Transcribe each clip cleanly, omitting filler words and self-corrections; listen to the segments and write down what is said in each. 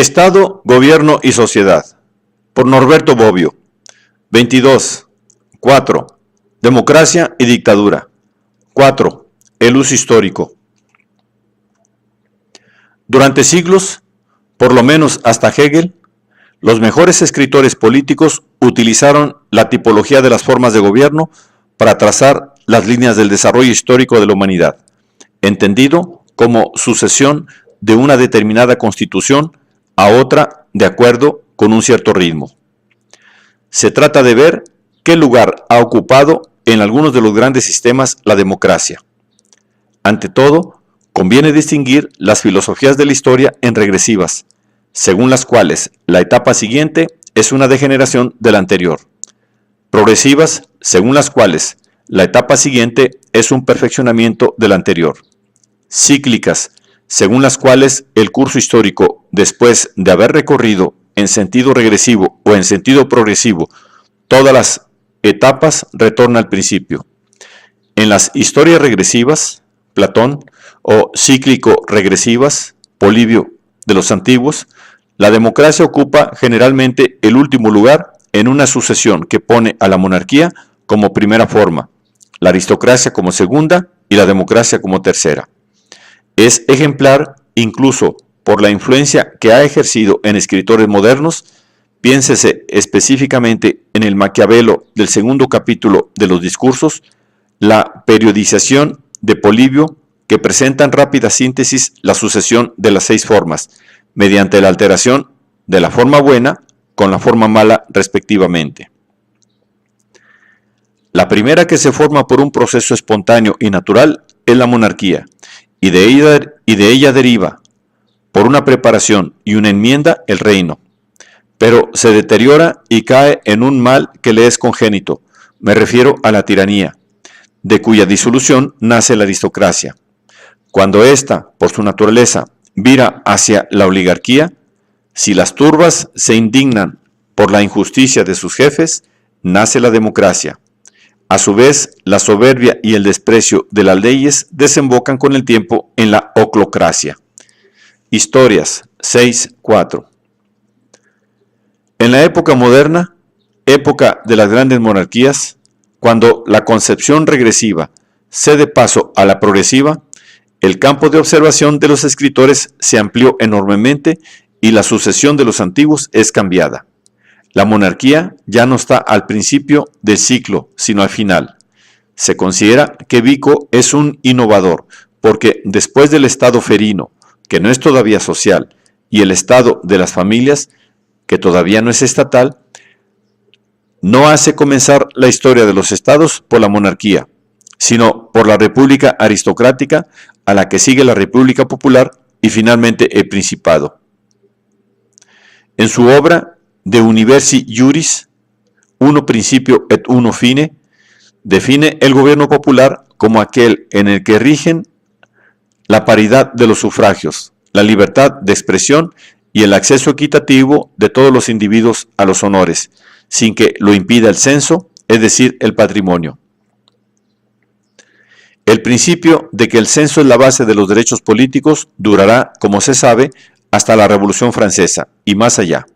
Estado, Gobierno y Sociedad, por Norberto Bobbio. 22. 4. Democracia y dictadura. 4. El uso histórico. Durante siglos, por lo menos hasta Hegel, los mejores escritores políticos utilizaron la tipología de las formas de gobierno para trazar las líneas del desarrollo histórico de la humanidad, entendido como sucesión de una determinada constitución a otra de acuerdo con un cierto ritmo. Se trata de ver qué lugar ha ocupado en algunos de los grandes sistemas la democracia. Ante todo, conviene distinguir las filosofías de la historia en regresivas, según las cuales la etapa siguiente es una degeneración de la anterior. Progresivas, según las cuales la etapa siguiente es un perfeccionamiento de la anterior. Cíclicas, según las cuales el curso histórico, después de haber recorrido en sentido regresivo o en sentido progresivo todas las etapas, retorna al principio. En las historias regresivas, Platón, o cíclico-regresivas, Polibio de los antiguos, la democracia ocupa generalmente el último lugar en una sucesión que pone a la monarquía como primera forma, la aristocracia como segunda y la democracia como tercera. Es ejemplar incluso por la influencia que ha ejercido en escritores modernos. Piénsese específicamente en el Maquiavelo del segundo capítulo de los discursos, la periodización de Polibio, que presenta en rápida síntesis la sucesión de las 6 formas, mediante la alteración de la forma buena con la forma mala respectivamente. La primera que se forma por un proceso espontáneo y natural es la monarquía, y de ella deriva, por una preparación y una enmienda, el reino. Pero se deteriora y cae en un mal que le es congénito, me refiero a la tiranía, de cuya disolución nace la aristocracia. Cuando ésta, por su naturaleza, vira hacia la oligarquía, si las turbas se indignan por la injusticia de sus jefes, nace la democracia. A su vez, la soberbia y el desprecio de las leyes desembocan con el tiempo en la oclocracia. Historias 6.4. En la época moderna, época de las grandes monarquías, cuando la concepción regresiva cede paso a la progresiva, el campo de observación de los escritores se amplió enormemente y la sucesión de los antiguos es cambiada. La monarquía ya no está al principio del ciclo, sino al final. Se considera que Vico es un innovador, porque después del estado ferino, que no es todavía social, y el estado de las familias, que todavía no es estatal, no hace comenzar la historia de los estados por la monarquía, sino por la república aristocrática, a la que sigue la república popular y finalmente el principado. En su obra De Universi Juris, Uno Principio et Uno Fine, define el gobierno popular como aquel en el que rigen la paridad de los sufragios, la libertad de expresión y el acceso equitativo de todos los individuos a los honores, sin que lo impida el censo, es decir, el patrimonio. El principio de que el censo es la base de los derechos políticos durará, como se sabe, hasta la Revolución Francesa y más allá.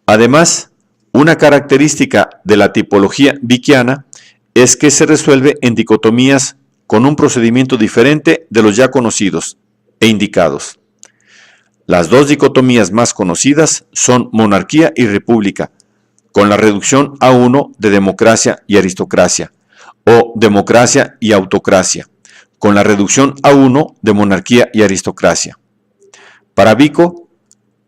Además, una característica de la tipología vickiana es que se resuelve en dicotomías con un procedimiento diferente de los ya conocidos e indicados. Las 2 dicotomías más conocidas son monarquía y república, con la reducción a 1 de democracia y aristocracia, o democracia y autocracia, con la reducción a 1 de monarquía y aristocracia. Para Vico,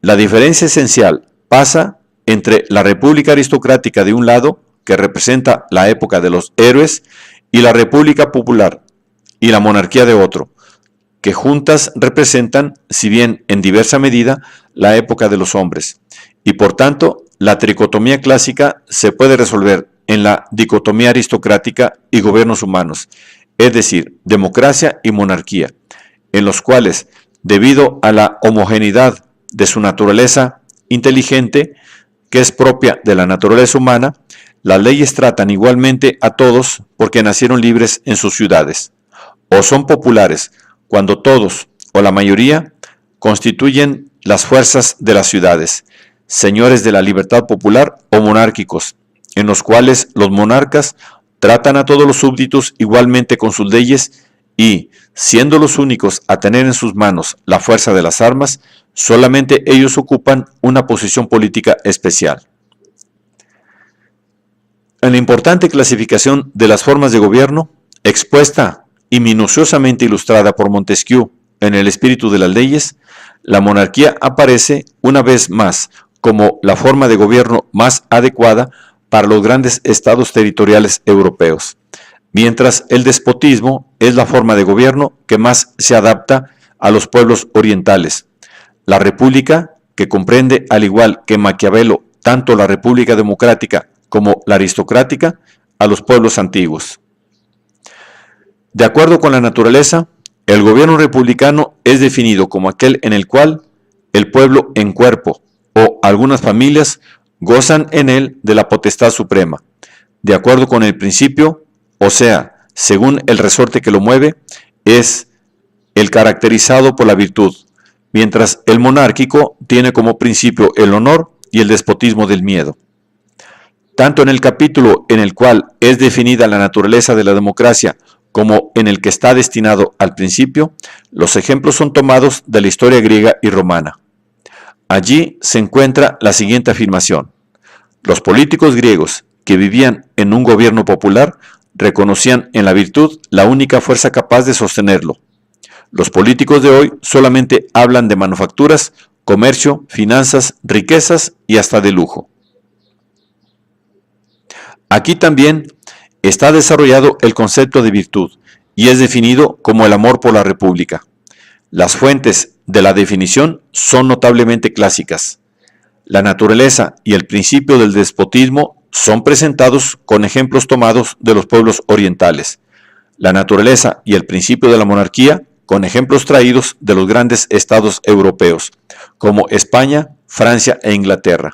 la diferencia esencial pasa entre la república aristocrática de un lado, que representa la época de los héroes, y la república popular y la monarquía de otro, que juntas representan, si bien en diversa medida, la época de los hombres, y por tanto la tricotomía clásica se puede resolver en la dicotomía aristocrática y gobiernos humanos, es decir, democracia y monarquía, en los cuales, debido a la homogeneidad de su naturaleza inteligente, que es propia de la naturaleza humana, las leyes tratan igualmente a todos porque nacieron libres en sus ciudades, o son populares cuando todos o la mayoría constituyen las fuerzas de las ciudades, señores de la libertad popular o monárquicos, en los cuales los monarcas tratan a todos los súbditos igualmente con sus leyes y, siendo los únicos a tener en sus manos la fuerza de las armas, solamente ellos ocupan una posición política especial. En la importante clasificación de las formas de gobierno, expuesta y minuciosamente ilustrada por Montesquieu en El espíritu de las leyes, la monarquía aparece una vez más como la forma de gobierno más adecuada para los grandes estados territoriales europeos, mientras el despotismo es la forma de gobierno que más se adapta a los pueblos orientales. La república, que comprende al igual que Maquiavelo tanto la república democrática como la aristocrática, a los pueblos antiguos. De acuerdo con la naturaleza, el gobierno republicano es definido como aquel en el cual el pueblo en cuerpo o algunas familias gozan en él de la potestad suprema, de acuerdo con el principio, o sea, según el resorte que lo mueve, es el caracterizado por la virtud, mientras el monárquico tiene como principio el honor y el despotismo del miedo. Tanto en el capítulo en el cual es definida la naturaleza de la democracia como en el que está destinado al principio, los ejemplos son tomados de la historia griega y romana. Allí se encuentra la siguiente afirmación: los políticos griegos que vivían en un gobierno popular reconocían en la virtud la única fuerza capaz de sostenerlo. Los políticos de hoy solamente hablan de manufacturas, comercio, finanzas, riquezas y hasta de lujo. Aquí también está desarrollado el concepto de virtud y es definido como el amor por la república. Las fuentes de la definición son notablemente clásicas. La naturaleza y el principio del despotismo son presentados con ejemplos tomados de los pueblos orientales. La naturaleza y el principio de la monarquía con ejemplos traídos de los grandes estados europeos, como España, Francia e Inglaterra.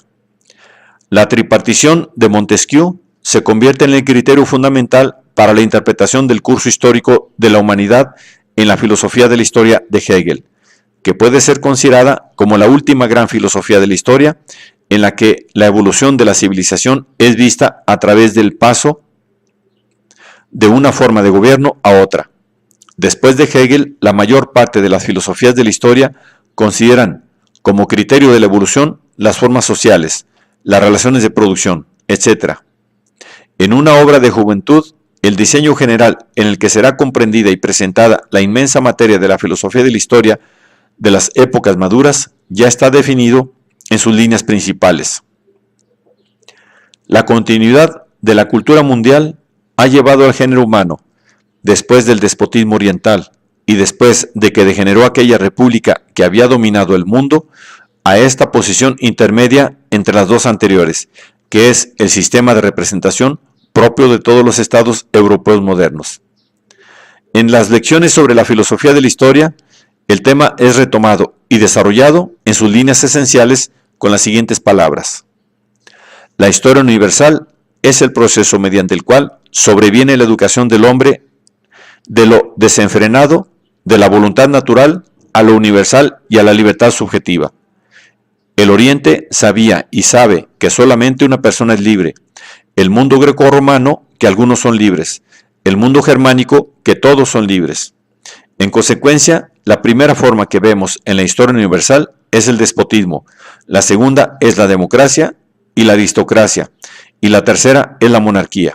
La tripartición de Montesquieu se convierte en el criterio fundamental para la interpretación del curso histórico de la humanidad en la filosofía de la historia de Hegel, que puede ser considerada como la última gran filosofía de la historia, en la que la evolución de la civilización es vista a través del paso de una forma de gobierno a otra. Después de Hegel, la mayor parte de las filosofías de la historia consideran como criterio de la evolución las formas sociales, las relaciones de producción, etc. En una obra de juventud, el diseño general en el que será comprendida y presentada la inmensa materia de la filosofía de la historia de las épocas maduras ya está definido en sus líneas principales. La continuidad de la cultura mundial ha llevado al género humano, después del despotismo oriental y después de que degeneró aquella república que había dominado el mundo, a esta posición intermedia entre las dos anteriores, que es el sistema de representación propio de todos los estados europeos modernos. En las lecciones sobre la filosofía de la historia, el tema es retomado y desarrollado en sus líneas esenciales con las siguientes palabras: la historia universal es el proceso mediante el cual sobreviene la educación del hombre de lo desenfrenado, de la voluntad natural, a lo universal y a la libertad subjetiva. El Oriente sabía y sabe que solamente una persona es libre, el mundo grecorromano que algunos son libres, el mundo germánico que todos son libres. En consecuencia, la primera forma que vemos en la historia universal es el despotismo, la segunda es la democracia y la aristocracia, y la tercera es la monarquía.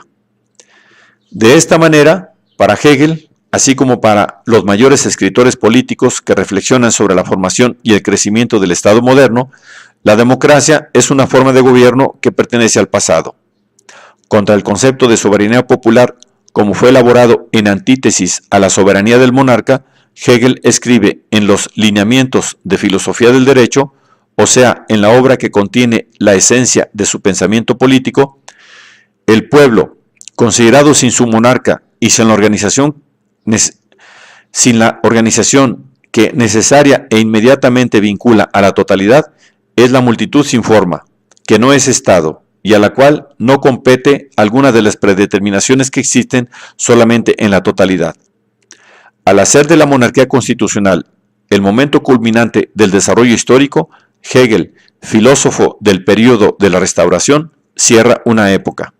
De esta manera, para Hegel, así como para los mayores escritores políticos que reflexionan sobre la formación y el crecimiento del Estado moderno, la democracia es una forma de gobierno que pertenece al pasado. Contra el concepto de soberanía popular, como fue elaborado en antítesis a la soberanía del monarca, Hegel escribe en los Lineamientos de Filosofía del Derecho, o sea, en la obra que contiene la esencia de su pensamiento político: el pueblo, considerado sin su monarca y sin la organización que necesaria e inmediatamente vincula a la totalidad, es la multitud sin forma, que no es Estado, y a la cual no compete alguna de las predeterminaciones que existen solamente en la totalidad. Al hacer de la monarquía constitucional el momento culminante del desarrollo histórico, Hegel, filósofo del período de la Restauración, cierra una época.